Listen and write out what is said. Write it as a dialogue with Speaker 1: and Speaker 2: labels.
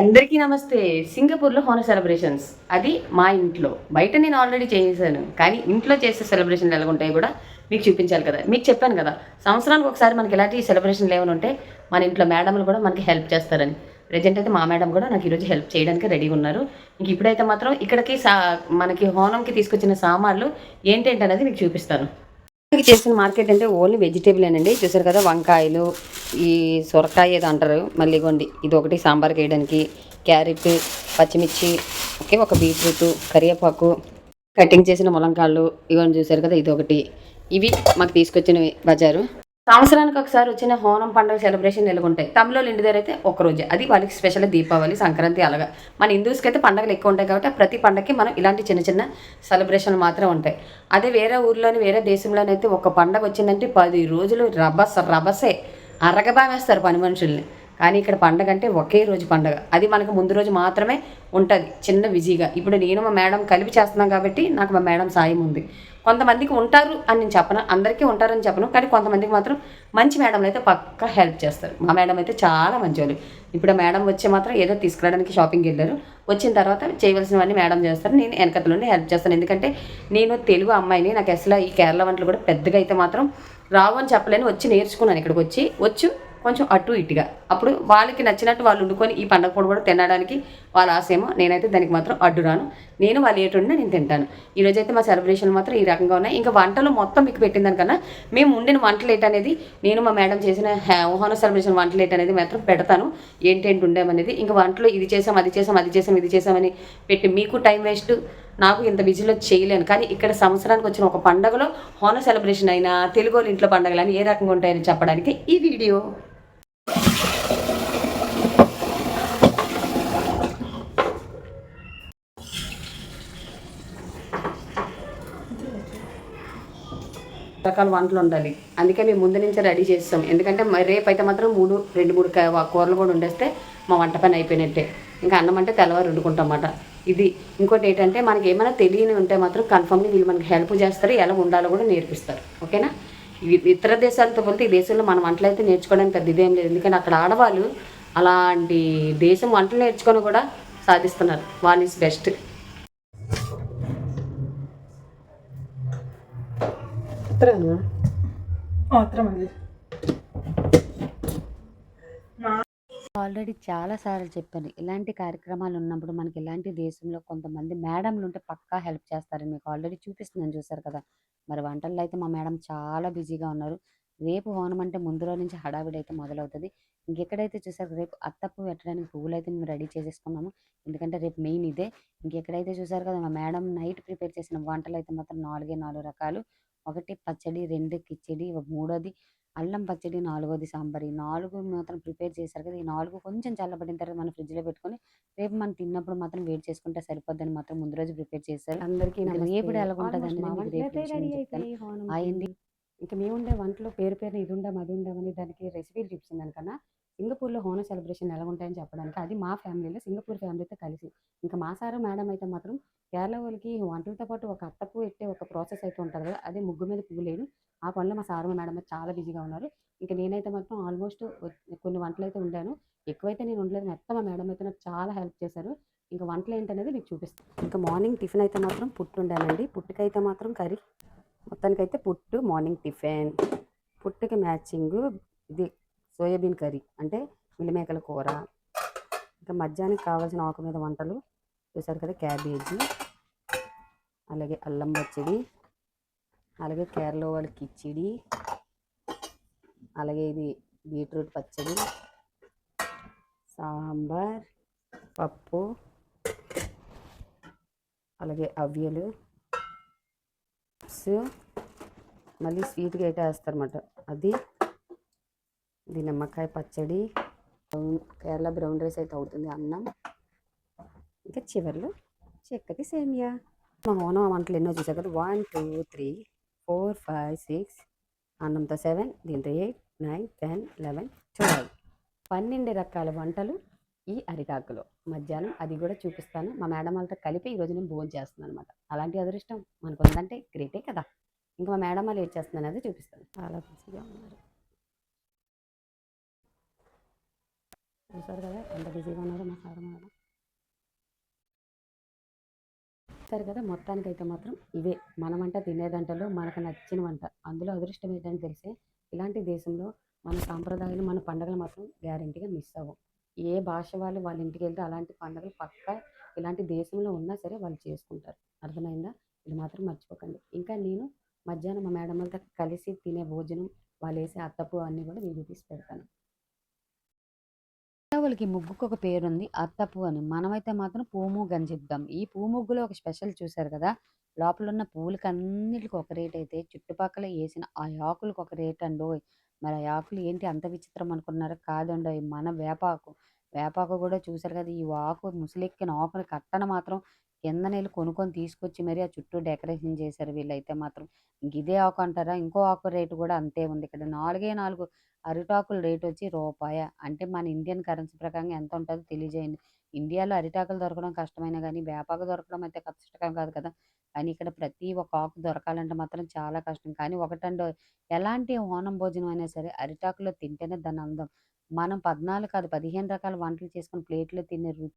Speaker 1: అందరికీ నమస్తే. సింగపూర్‌లో హోనర్ సెలబ్రేషన్స్. అది మా ఇంట్లో. బయట నేను ఆల్రెడీ చేసేసాను. కానీ ఇంట్లో చేసే సెలబ్రేషన్‌లు ఎలాగుంటాయో గూడా మీకు చూపించాలి కదా! మీకు చెప్పాను కదా! సంవత్సరానికి ఒకసారి మనకి ఇలాంటి సెలబ్రేషన్‌లు ఏమైనా ఉంటే మన ఇంట్లో మేడమ్‌లు కూడా మనకి హెల్ప్ చేస్తారని. ప్రెజెంట్ అయితే మా మేడమ్ కూడా నాకు ఈరోజు హెల్ప్ చేయడానికి రెడీగా ఉన్నారు. ఇంక ఇప్పుడైతే మాత్రం ఇక్కడికి మనకి హోనంకి తీసుకొచ్చిన సామాన్లు ఏంటేంటనేది మీకు చూపిస్తాను. చేసిన మార్కెట్ అంటే ఓన్లీ వెజిటేబులేనండి. చూసారు కదా, వంకాయలు, ఈ సొరకాయ ఏదో అంటారు, మళ్ళీ ఇగోండి ఇది ఒకటి సాంబార్కి వేయడానికి, క్యారెట్, పచ్చిమిర్చి, ఓకే, ఒక బీట్రూట్, కరివేపాకు, కటింగ్ చేసిన ములంకాళ్ళు, ఇవన్నీ చూసారు కదా, ఇది ఒకటి. ఇవి మాకు తీసుకొచ్చినవి బజారు. సంవత్సరానికి ఒకసారి వచ్చిన హోనం పండుగ సెలబ్రేషన్ ఎలాగుంటాయి. తమిళోళ్ళు ఇంటి దగ్గర అయితే ఒక్కరోజే, అది వాళ్ళకి స్పెషల్ దీపావళి, సంక్రాంతి అలాగా. మన హిందూస్కి అయితే పండుగలు ఎక్కువ ఉంటాయి కాబట్టి ప్రతి పండగకి మనం ఇలాంటి చిన్న చిన్న సెలబ్రేషన్లు మాత్రం ఉంటాయి. అదే వేరే ఊర్లోని వేరే దేశంలోనైతే ఒక పండగ వచ్చిందంటే 10 రోజులు రభసే అరగబామేస్తారు పని మనుషుల్ని. కానీ ఇక్కడ పండగ అంటే ఒకే రోజు పండగ, అది మనకు ముందు రోజు మాత్రమే ఉంటుంది చిన్న బిజీగా. ఇప్పుడు నేను మా మేడం కలిపి చేస్తున్నాం కాబట్టి నాకు మా మేడం సాయం ఉంది. కొంతమందికి ఉంటారు అని నేను చెప్పను, అందరికీ ఉంటారని చెప్పను, కానీ కొంతమందికి మాత్రం మంచి మేడంలు అయితే పక్కా హెల్ప్ చేస్తారు. మా మేడం అయితే చాలా మంచివాళ్ళు. ఇప్పుడు మేడం వచ్చి మాత్రం ఏదో తీసుకురావడానికి షాపింగ్కి వెళ్ళారు. వచ్చిన తర్వాత చేయవలసినవన్నీ మేడం చేస్తారు, నేను వెనకల నుండి హెల్ప్ చేస్తాను. ఎందుకంటే నేను తెలుగు అమ్మాయిని, నాకు అసలు ఈ కేరళ వంటలు కూడా పెద్దగా అయితే మాత్రం రావు అని చెప్పలేను. వచ్చి నేర్చుకున్నాను, ఇక్కడికి వచ్చి కొంచెం అటు ఇటుగా. అప్పుడు వాళ్ళకి నచ్చినట్టు వాళ్ళు వండుకొని ఈ పండగ పూట కూడా తినడానికి వాళ్ళ ఆశేమో. నేనైతే దానికి మాత్రం అడ్డు రాను. నేను వాళ్ళు ఏటుండినా నేను తింటాను. ఈరోజైతే మా సెలబ్రేషన్ మాత్రం ఈ రకంగా ఉన్నాయి. ఇంకా వంటలు మొత్తం మీకు పెట్టిన దానికన్నా మేము వండిన వంటలు ఏంటనేది, నేను మా మేడం చేసిన హోనర్ సెలబ్రేషన్ వంటలు ఏంటనేది మాత్రం పెడతాను. ఏంటేంటి ఉండేమనేది. ఇంకా వంటలు ఇది చేసాం, అది చేసాం, అది చేసాం, ఇది చేసామని పెట్టి మీకు టైం వేస్ట్, నాకు ఇంత బిజీలో చేయలేను. కానీ ఇక్కడ సంవత్సరానికి వచ్చిన ఒక పండుగలో హోనర్ సెలబ్రేషన్ అయినా, తెలుగు వాళ్ళ ఇంట్లో పండుగలు అని ఏ రకంగా ఉంటాయని చెప్పడానికి ఈ వీడియో. రకాల వంటలు ఉండాలి, అందుకే మేము ముందు నుంచే రెడీ చేస్తాం. ఎందుకంటే రేపు అయితే మాత్రం రెండు మూడు కూరలు కూడా వండేస్తే మా వంట పని అయిపోయినట్టే. ఇంకా అన్నం అంటే తెల్లవారు వండుకుంటాం అన్నమాట. ఇది ఇంకోటి ఏంటంటే మనకి ఏమైనా తెలియని ఉంటే మాత్రం కన్ఫర్మ్లీ వీళ్ళు మనకి హెల్ప్ చేస్తారు, ఎలా ఉండాలో కూడా నేర్పిస్తారు. ఓకేనా? ఇతర దేశాలతో పోతే ఈ దేశంలో మన వంటలు అయితే నేర్చుకోవడానికి పెద్ద ఇదేం లేదు. ఎందుకంటే అక్కడ ఆడవాళ్ళు అలాంటి దేశం వంటలు నేర్చుకొని కూడా సాధిస్తున్నారు. One is best. ఆల్రెడీ చాలాసార్లు చెప్పాను, ఇలాంటి కార్యక్రమాలు ఉన్నప్పుడు మనకి ఇలాంటి దేశంలో కొంతమంది మేడంలు ఉంటే పక్కా హెల్ప్ చేస్తారని మీకు ఆల్రెడీ చూపిస్తున్నాను, చూసారు కదా. మరి వంటల్లో అయితే మా మేడం చాలా బిజీగా ఉన్నారు. రేపు హోనం అంటే ముందు రోజు నుంచి హడావిడి అయితే మొదలవుతుంది. ఇంకెక్కడైతే చూసారు, రేపు అత్తపు పెట్టడానికి పువ్వులు అయితే మేము రెడీ చేసేసుకున్నాము. ఎందుకంటే రేపు మెయిన్ ఇదే. ఇంకెక్కడైతే చూసారు కదా, మా మేడం నైట్ ప్రిపేర్ చేసిన వంటలు అయితే మాత్రం 4 రకాలు. ఒకటి పచ్చడి, 2 కిచిడి, మూడోది అల్లం పచ్చడి, నాలుగోది సాంబార్. ఈ 4 మాత్రం ప్రిపేర్ చేశారు కదా! ఈ 4 కొంచెం చల్లబడిన తర్వాత మనం ఫ్రిడ్జ్‌లో పెట్టుకొని రేపు మనం తిన్నప్పుడు మాత్రం వేడి చేసుకుంటే సరిపోద్దని మాత్రం ముందు రోజు ప్రిపేర్ చేశారు. అందరికీ రేపుడు ఎలాగుంటదనేది మీకు రేపు విషయం చెప్తాను. అయింది. ఇంక మేముండే వంటలో పేరు పేరున ఇది ఉండాం, అది ఉండామని దానికి రెసిపీలు చూపించిన దానికన్నా సింగపూర్‌లో హోనం సెలబ్రేషన్ ఎలా ఉంటాయని చెప్పడానికి, అది మా ఫ్యామిలీలో సింగపూర్ ఫ్యామిలీతో కలిసి. ఇంకా మా సారు, మేడం అయితే మాత్రం కేరళ వాళ్ళకి వంటలతో పాటు ఒక అత్తపు పెట్టే ఒక ప్రాసెస్ అయితే ఉంటది కదా! అదే ముగ్గు మీద పువ్వులేయడం. ఆ పనిలో మా సారు, మా మేడం అయితే చాలా బిజీగా ఉన్నారు. ఇంక నేనైతే మాత్రం ఆల్మోస్ట్ కొన్ని వంటలైతే వండాను. ఎక్కువైతే నేను వండలేదు. మొత్తం మా మేడం అయితే నాకు చాలా హెల్ప్ చేశారు. ఇంక వంటలు ఏంటనేది మీకు చూపిస్తాను. ఇంకా మార్నింగ్ టిఫిన్ అయితే మాత్రం పుట్టు వండానండి. పుట్టుకైతే మాత్రం కర్రీ. మొత్తానికైతే పుట్టు మార్నింగ్ టిఫిన్. పుట్టుకి మ్యాచింగు ఇది సోయాబీన్ కర్రీ, అంటే మిల్లిమేకల కూర. ఇంకా మధ్యాహ్నానికి కావాల్సిన ఆకు మీద వంటలు చూసారు కదా, క్యాబేజీ, అలాగే అల్లం పచ్చడి, అలాగే కేరళ వాళ్ళ కిచిడి, అలాగే ఇది బీట్రూట్ పచ్చడి, సాంబార్, పప్పు, అలాగే అవ్యలు, మళ్ళీ స్వీట్గా అయితే వేస్తారన్నమాట. అది ఇది నిమ్మకాయ పచ్చడి, కేరళ బ్రౌన్ రైస్ అయితే అవుతుంది, అన్నం, ఇంకా చివర్లో చెక్కటి సేమియా. మా హోనం వంటలు ఎన్నో చూసారు కదా, 1 2 3 4 5 6, అన్నంతో 7, దీంతో 8 9 10 11 12, 12 రకాల వంటలు ఈ అరిటాకులో. మధ్యాహ్నం అది కూడా చూపిస్తాను. మా మేడం వాళ్ళతో కలిపి ఈరోజు నేను భోజనం చేస్తున్నాను అనమాట. అలాంటి అదృష్టం మనకు ఉందంటే గ్రేటే కదా. ఇంకా మా మేడం వాళ్ళు ఏం చేస్తున్నాను అనేది చూపిస్తాను. చాలా బిజీగా ఉన్నారు. చూసారు కదా ఎంత బిజీగా ఉన్నారో మా సార్ మేడం. చూసారు కదా మొత్తానికైతే మాత్రం ఇవే మనమంట తినేదంటలో మనకు నచ్చిన వంట. అందులో అదృష్టం ఏంటని తెలిసే ఇలాంటి దేశంలో మన సాంప్రదాయాలు మన పండుగలు మాత్రం గ్యారెంటీగా మిస్ అవ్వం. ఏ భాష వాళ్ళు వాళ్ళ ఇంటికి వెళ్తే అలాంటి పండుగలు పక్కా ఇలాంటి దేశంలో ఉన్నా సరే వాళ్ళు చేసుకుంటారు. అర్థమైందా? ఇది మాత్రం మర్చిపోకండి. ఇంకా నేను మధ్యాహ్నం మా మేడం వాళ్ళతో కలిసి తినే భోజనం వాళ్ళు వేసే అత్తపు అన్నీ కూడా వీడియో తీసి పెడతాను. వాళ్ళకి ముగ్గుకు ఒక పేరుంది అత్తపు అని. మనమైతే మాత్రం పూముగ్గు అని చెప్తాం. ఈ పూముగ్గులో ఒక స్పెషల్ చూసారు కదా! లోపలున్న పూలకి అన్నిటికి ఒక రేట్ అయితే చుట్టుపక్కల ఏసిన ఆ ఆకులకి ఒక రేట్ అండోయ్! మరి ఆ ఆకులు ఏంటి అంత విచిత్రం అనుకున్నారా? కాదండోయ్! మన వేపాకు. వేపాకు కూడా చూసారు కదా! ఈ ఆకు ముసలెక్కిన ఆకుని కట్టన మాత్రం కిందనెళ్లి కొనుక్కొని తీసుకొచ్చి మరి ఆ చుట్టూ డెకరేషన్ చేశారు వీళ్ళైతే మాత్రం. ఇంక ఇదే ఆకు అంటారా? ఇంకో ఆకు రేటు కూడా అంతే ఉంది. ఇక్కడ 4 అరిటాకుల రేటొచ్చి రూపాయ. అంటే మన ఇండియన్ కరెన్సీ ప్రకారంగా ఎంత ఉంటదో తెలియజేయండి. ఇండియాలో అరిటాకులు దొరకడం కష్టమైనా గానీ, వేపాకు దొరకడం అయితే కష్టం కాదు కదా! కానీ ఇక్కడ ప్రతి ఒక్క ఆకు దొరకాలంటే మాత్రం చాలా కష్టం. కానీ ఒకటండోయ్ ఎలాంటి ఓణం భోజనం అయినా సరే అరిటాకులో తింటేనే దాని అందం. మనం 14 కాదు 15 రకాల వంటలు చేసుకొని ప్లేట్‌లో తినే రుచి